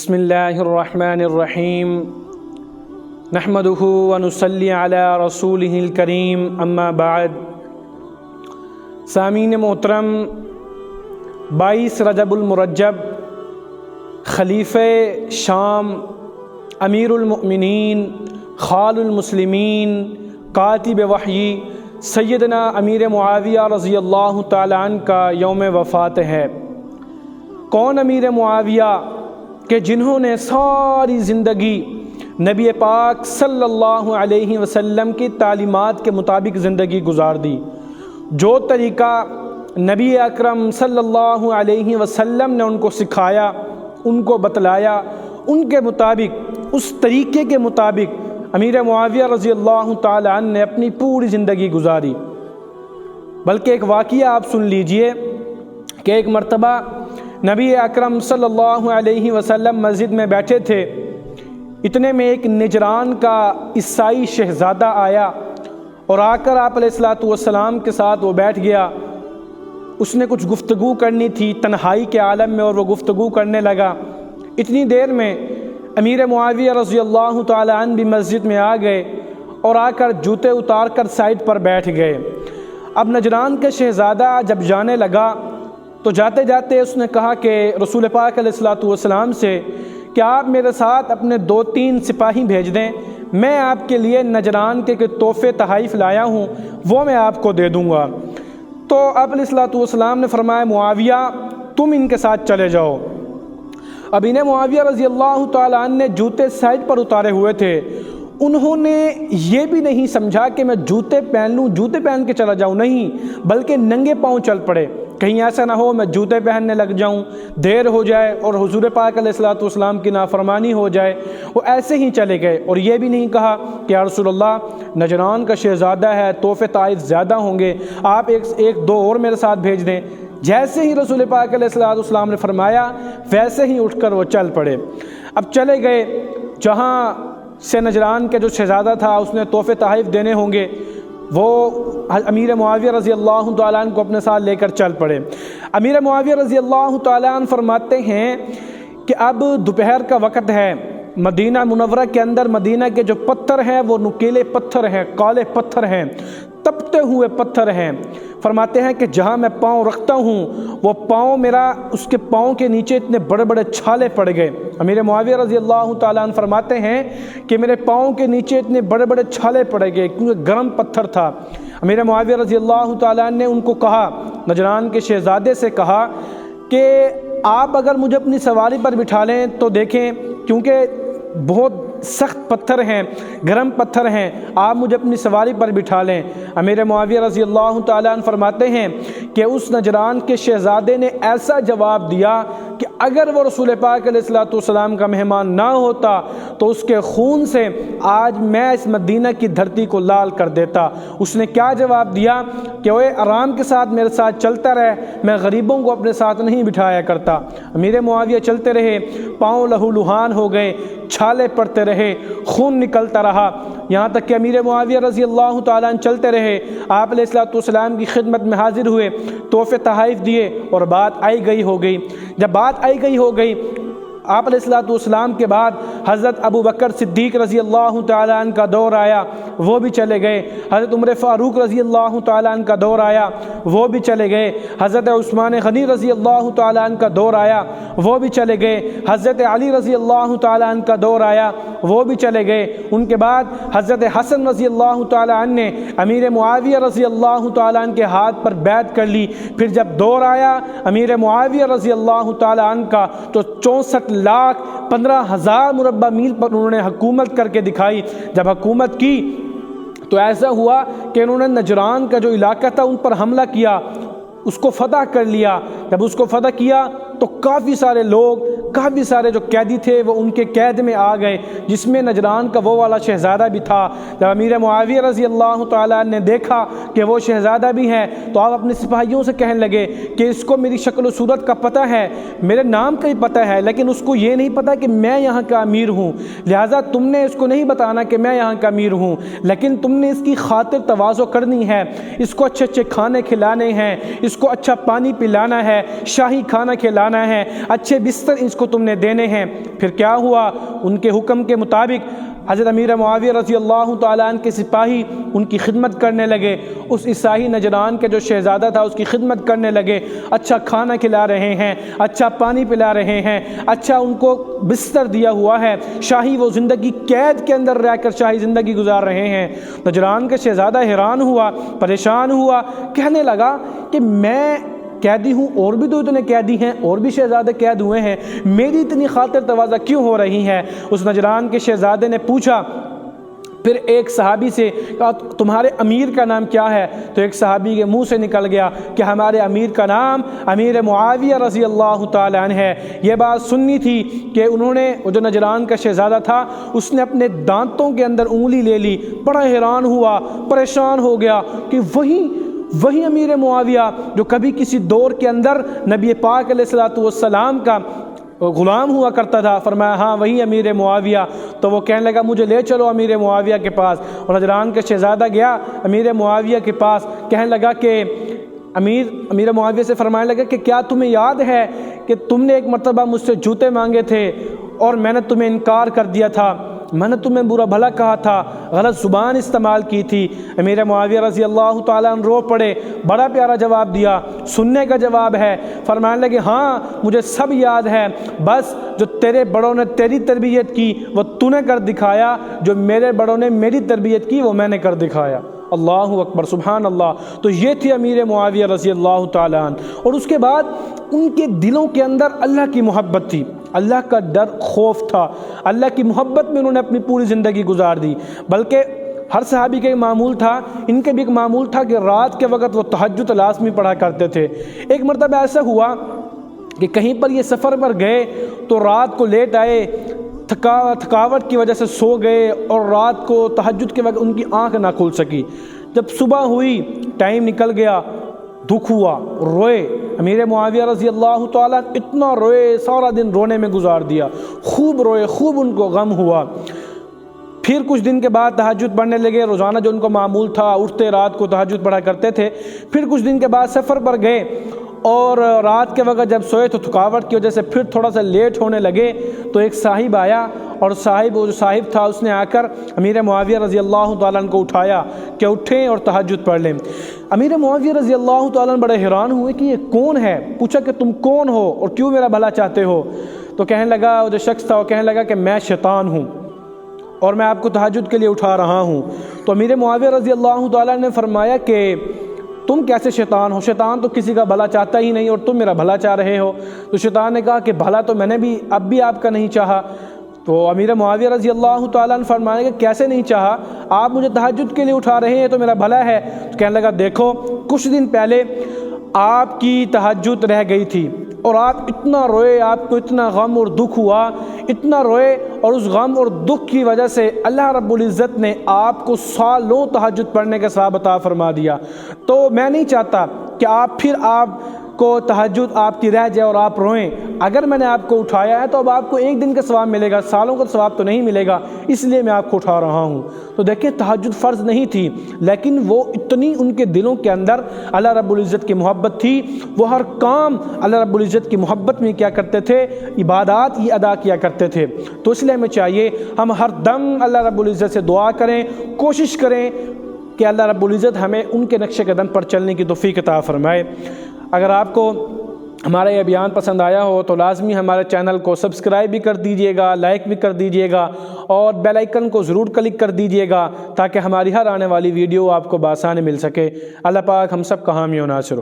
بسم اللہ الرحمن الرحیم نحمدہ ونصلی علی رسولہ الکریم اما بعد۔ سامعین محترم، 22 رجب المرجب خلیفہ شام، امیر المؤمنین، خال المسلمین، کاتب وحی سیدنا امیر معاویہ رضی اللہ تعالی عنہ کا یوم وفات ہے۔ کون امیر معاویہ کہ جنہوں نے ساری زندگی نبی پاک صلی اللہ علیہ وسلم کی تعلیمات کے مطابق زندگی گزار دی۔ جو طریقہ نبی اکرم صلی اللہ علیہ وسلم نے ان کو سکھایا، ان کو بتلایا، ان کے مطابق، اس طریقے کے مطابق امیر معاویہ رضی اللہ تعالی عنہ نے اپنی پوری زندگی گزاری۔ بلکہ ایک واقعہ آپ سن لیجئے کہ ایک مرتبہ نبی اکرم صلی اللہ علیہ وسلم مسجد میں بیٹھے تھے، اتنے میں ایک نجران کا عیسائی شہزادہ آیا اور آ کر آپ علیہ الصلوۃ والسلام کے ساتھ وہ بیٹھ گیا۔ اس نے کچھ گفتگو کرنی تھی تنہائی کے عالم میں، اور وہ گفتگو کرنے لگا۔ اتنی دیر میں امیر معاویہ رضی اللہ تعالی عنہ بھی مسجد میں آ گئے اور آ کر جوتے اتار کر سائڈ پر بیٹھ گئے۔ اب نجران کے شہزادہ جب جانے لگا تو جاتے جاتے اس نے کہا کہ رسول پاک علیہ الصلوۃ والسلام سے کہ آپ میرے ساتھ اپنے 2-3 سپاہی بھیج دیں، میں آپ کے لیے نجران کے تحفے تحائف لایا ہوں، وہ میں آپ کو دے دوں گا۔ تو آپ علیہ الصلوۃ والسلام نے فرمایا معاویہ تم ان کے ساتھ چلے جاؤ۔ اب انہیں معاویہ رضی اللہ تعالی عنہ نے جوتے سائڈ پر اتارے ہوئے تھے، انہوں نے یہ بھی نہیں سمجھا کہ میں جوتے پہن لوں، جوتے پہن کے چلا جاؤں، نہیں، بلکہ ننگے پاؤں چل پڑے، کہیں ایسا نہ ہو میں جوتے پہننے لگ جاؤں، دیر ہو جائے اور حضور پاک علیہ الصلوۃ والسلام کی نافرمانی ہو جائے۔ وہ ایسے ہی چلے گئے اور یہ بھی نہیں کہا کہ یا رسول اللہ نجران کا شہزادہ ہے، تحفے تحائف زیادہ ہوں گے، آپ ایک دو اور میرے ساتھ بھیج دیں۔ جیسے ہی رسول پاک علیہ الصلوۃ والسلام نے فرمایا ویسے ہی اٹھ کر وہ چل پڑے۔ اب چلے گئے جہاں سے نجران کے جو شہزادہ تھا اس نے تحفے تحائف دینے ہوں گے، وہ امیر معاویہ رضی اللہ تعالیٰ عنہ کو اپنے ساتھ لے کر چل پڑے۔ امیر معاویہ رضی اللہ تعالیٰ عنہ فرماتے ہیں کہ اب دوپہر کا وقت ہے، مدینہ منورہ کے اندر مدینہ کے جو پتھر ہیں وہ نکیلے پتھر ہیں، کالے پتھر ہیں، تپتے ہوئے پتھر ہیں۔ فرماتے ہیں کہ جہاں میں پاؤں رکھتا ہوں وہ پاؤں میرا، اس کے پاؤں کے نیچے اتنے بڑے بڑے چھالے پڑ گئے۔ امیر معاویہ رضی اللہ تعالیٰ عنہ فرماتے ہیں کہ میرے پاؤں کے نیچے اتنے بڑے بڑے چھالے پڑ گئے کیونکہ گرم پتھر تھا۔ امیر معاویہ رضی اللہ تعالیٰ عنہ نے ان کو کہا، نجران کے شہزادے سے کہا کہ آپ اگر مجھے اپنی سواری پر بٹھا لیں تو دیکھیں، کیونکہ بہت سخت پتھر ہیں، گرم پتھر ہیں، آپ مجھے اپنی سواری پر بٹھا لیں۔ امیر معاویہ رضی اللہ تعالیٰ عنہ فرماتے ہیں کہ اس نجران کے شہزادے نے ایسا جواب دیا کہ اگر وہ رسول پاک علیہ الصلوۃ والسلام کا مہمان نہ ہوتا تو اس کے خون سے آج میں اس مدینہ کی دھرتی کو لال کر دیتا۔ اس نے کیا جواب دیا کہ اوے آرام کے ساتھ میرے ساتھ چلتا رہے، میں غریبوں کو اپنے ساتھ نہیں بٹھایا کرتا۔ امیر معاویہ چلتے رہے، پاؤں لہو لہان ہو گئے، چھالے پڑتے رہے، خون نکلتا رہا، یہاں تک کہ امیر معاویہ رضی اللہ تعالیٰ عنہ چلتے رہے، آپ علیہ الصلوۃ والسلام کی خدمت میں حاضر ہوئے، تحفے تحائف دیے اور بات آئی گئی ہو گئی۔ جب بات آئی گئی ہو گئی، آپ علیہ الصلوۃ والسلام کے بعد حضرت ابو بکر صدیق رضی اللہ تعالیٰ عنہ کا دور آیا، وہ بھی چلے گئے۔ حضرت عمر فاروق رضی اللہ تعالیٰ عنہ کا دور آیا، وہ بھی چلے گئے۔ حضرت عثمان غنی رضی اللہ تعالیٰ عنہ کا دور آیا، وہ بھی چلے گئے۔ حضرت علی رضی اللہ تعالیٰ عنہ کا دور آیا، وہ بھی چلے گئے۔ ان کے بعد حضرت حسن رضی اللہ تعالیٰ عنہ نے امیر معاویہ رضی اللہ تعالیٰ عنہ کے ہاتھ پر بیعت کر لی۔ پھر جب دور آیا امیر معاویہ رضی اللہ تعالیٰ عنہ کا تو 64,15,000 مربع میل پر انہوں نے حکومت کر کے دکھائی۔ جب حکومت کی تو ایسا ہوا کہ انہوں نے نجران کا جو علاقہ تھا ان پر حملہ کیا، اس کو فتح کر لیا۔ جب اس کو فتح کیا تو کافی سارے لوگ، کافی سارے جو قیدی تھے وہ ان کے قید میں آ گئے، جس میں نجران کا وہ والا شہزادہ بھی تھا۔ جب امیر معاویہ رضی اللہ تعالیٰ نے دیکھا کہ وہ شہزادہ بھی ہے تو آپ اپنے سپاہیوں سے کہنے لگے کہ اس کو میری شکل و صورت کا پتہ ہے، میرے نام کا ہی پتہ ہے، لیکن اس کو یہ نہیں پتہ کہ میں یہاں کا امیر ہوں، لہٰذا تم نے اس کو نہیں بتانا کہ میں یہاں کا امیر ہوں، لیکن تم نے اس کی خاطر تواضع کرنی ہے، اس کو اچھے اچھے کھانے کھلانے ہیں، اس کو اچھا پانی پلانا ہے، شاہی کھانا کھلانا کھانا ہے، اچھے بستر اس کو تم نے دینے ہیں۔ پھر کیا ہوا؟ ان کے حکم کے مطابق حضرت امیر معاویہ رضی اللہ تعالیٰ عنہ کے سپاہی ان کی خدمت کرنے لگے، اس عیسائی نجران کے جو شہزادہ تھا اس کی خدمت کرنے لگے، اچھا کھانا کھلا رہے ہیں، اچھا پانی پلا رہے ہیں، اچھا ان کو بستر دیا ہوا ہے، شاہی وہ زندگی قید کے اندر رہ کر شاہی زندگی گزار رہے ہیں۔ نجران کا شہزادہ حیران ہوا، پریشان ہوا، کہنے لگا کہ میں قیدی ہوں، اور بھی تو اتنے قیدی ہیں، اور بھی شہزادے قید ہوئے ہیں، میری اتنی خاطر تواضع کیوں ہو رہی ہے؟ اس نجران کے شہزادے نے پوچھا، پھر ایک صحابی سے کہا تمہارے امیر کا نام کیا ہے؟ تو ایک صحابی کے منہ سے نکل گیا کہ ہمارے امیر کا نام امیر معاویہ رضی اللہ تعالیٰ عنہ ہے۔ یہ بات سننی تھی کہ انہوں نے، جو نجران کا شہزادہ تھا، اس نے اپنے دانتوں کے اندر انگلی لے لی، بڑا حیران ہوا، پریشان ہو گیا کہ وہی امیر معاویہ جو کبھی کسی دور کے اندر نبی پاک علیہ السلام کا غلام ہوا کرتا تھا۔ فرمایا ہاں وہی امیر معاویہ۔ تو وہ کہنے لگا مجھے لے چلو امیر معاویہ کے پاس، اور نجران کا شہزادہ گیا امیر معاویہ کے پاس، کہنے لگا کہ امیر معاویہ سے فرمانے لگا کہ کیا تمہیں یاد ہے کہ تم نے ایک مرتبہ مجھ سے جوتے مانگے تھے اور میں نے تمہیں انکار کر دیا تھا، میں نے تمہیں برا بھلا کہا تھا، غلط زبان استعمال کی تھی۔ امیر معاویہ رضی اللہ تعالیٰ عنہ رو پڑے، بڑا پیارا جواب دیا، سننے کا جواب ہے۔ فرمانے لگے ہاں مجھے سب یاد ہے، بس جو تیرے بڑوں نے تیری تربیت کی وہ تو نے کر دکھایا، جو میرے بڑوں نے میری تربیت کی وہ میں نے کر دکھایا۔ اللہ اکبر، سبحان اللہ۔ تو یہ تھی امیر معاویہ رضی اللہ تعالیٰ عنہ، اور اس کے بعد ان کے دلوں کے اندر اللہ کی محبت تھی، اللہ کا ڈر، خوف تھا، اللہ کی محبت میں انہوں نے اپنی پوری زندگی گزار دی۔ بلکہ ہر صحابی کا ایک معمول تھا، ان کے بھی ایک معمول تھا کہ رات کے وقت وہ تہجد لازمی پڑھا کرتے تھے۔ ایک مرتبہ ایسا ہوا کہ کہیں پر یہ سفر پر گئے تو رات کو لیٹ آئے، تھکاوٹ کی وجہ سے سو گئے، اور رات کو تہجد کے وقت ان کی آنکھ نہ کھل سکی۔ جب صبح ہوئی، ٹائم نکل گیا، دکھ ہوا، روئے۔ امیر معاویہ رضی اللہ تعالیٰ اتنا روئے، سارا دن رونے میں گزار دیا، خوب روئے، خوب ان کو غم ہوا۔ پھر کچھ دن کے بعد تہجد پڑھنے لگے، روزانہ جو ان کو معمول تھا، اٹھتے رات کو تہجد پڑھا کرتے تھے۔ پھر کچھ دن کے بعد سفر پر گئے، اور رات کے وقت جب سوئے تو تھکاوٹ کی وجہ سے پھر تھوڑا سا لیٹ ہونے لگے، تو ایک صاحب آیا، اور وہ جو صاحب تھا اس نے آ کر امیر معاویہ رضی اللہ تعالیٰ عنہ کو اٹھایا کہ اٹھیں اور تہجد پڑھ لیں۔ امیر معاویہ رضی اللہ تعالیٰ عنہ بڑے حیران ہوئے کہ یہ کون ہے؟ پوچھا کہ تم کون ہو اور کیوں میرا بھلا چاہتے ہو؟ تو کہنے لگا، وہ جو شخص تھا وہ کہنے لگا کہ میں شیطان ہوں اور میں آپ کو تہجد کے لیے اٹھا رہا ہوں۔ تو امیر معاویہ رضی اللہ تعالیٰ نے فرمایا کہ تم کیسے شیطان ہو؟ شیطان تو کسی کا بھلا چاہتا ہی نہیں، اور تم میرا بھلا چاہ رہے ہو۔ تو شیطان نے کہا کہ بھلا تو میں نے بھی اب بھی آپ کا نہیں چاہا۔ تو امیر معاویہ رضی اللہ تعالیٰ نے فرمایا کہ کیسے نہیں چاہا؟ آپ مجھے تہجد کے لیے اٹھا رہے ہیں تو میرا بھلا ہے۔ تو کہنے لگا دیکھو کچھ دن پہلے آپ کی تہجد رہ گئی تھی، اور آپ اتنا روئے، آپ کو اتنا غم اور دکھ ہوا، اتنا روئے، اور اس غم اور دکھ کی وجہ سے اللہ رب العزت نے آپ کو سالوں تہجد پڑھنے کا ثواب عطا فرما دیا۔ تو میں نہیں چاہتا کہ آپ کو تہجد آپ کی رہ جائے اور آپ روئیں۔ اگر میں نے آپ کو اٹھایا ہے تو اب آپ کو ایک دن کا ثواب ملے گا، سالوں کا ثواب تو نہیں ملے گا، اس لیے میں آپ کو اٹھا رہا ہوں۔ تو دیکھیں تہجد فرض نہیں تھی، لیکن وہ اتنی ان کے دلوں کے اندر اللہ رب العزت کی محبت تھی، وہ ہر کام اللہ رب العزت کی محبت میں کیا کرتے تھے، عبادات یہ ادا کیا کرتے تھے۔ تو اس لیے ہمیں چاہیے ہم ہر دم اللہ رب العزت سے دعا کریں، کوشش کریں کہ اللہ رب العزت ہمیں ان کے نقش قدم پر چلنے کی توفیق عطا فرمائے۔ اگر آپ کو ہمارا یہ بیان پسند آیا ہو تو لازمی ہمارے چینل کو سبسکرائب بھی کر دیجئے گا، لائک بھی کر دیجئے گا، اور بیل آئیکن کو ضرور کلک کر دیجئے گا تاکہ ہماری ہر آنے والی ویڈیو آپ کو بآسانی مل سکے۔ اللہ پاک ہم سب کا حامی و ناصر ہو۔